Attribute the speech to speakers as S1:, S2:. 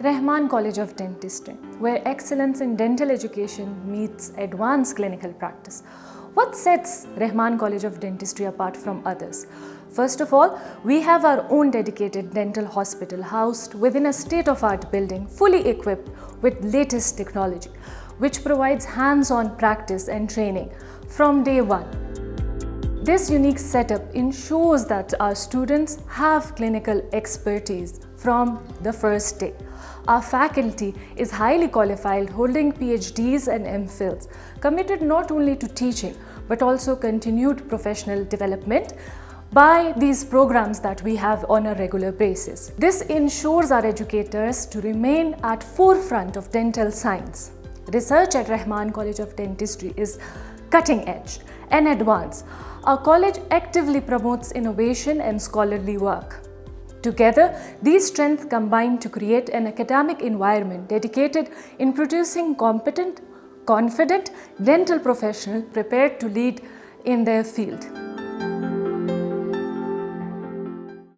S1: Rehman College of Dentistry, where excellence in dental education meets advanced clinical practice. What sets Rehman College of Dentistry apart from others? First of all, we have our own dedicated dental hospital housed within a state-of-art building fully equipped with latest technology, which provides hands-on practice and training from day one. This unique setup ensures that our students have clinical expertise from the first day. Our faculty is highly qualified, holding PhDs and MPhils, committed not only to teaching but also continued professional development by these programs that we have on a regular basis. This ensures our educators to remain at forefront of dental science. Research at Rehman College of Dentistry is cutting edge and advanced. Our college actively promotes innovation and scholarly work. Together, these strengths combine to create an academic environment dedicated in producing competent, confident dental professionals prepared to lead in their field.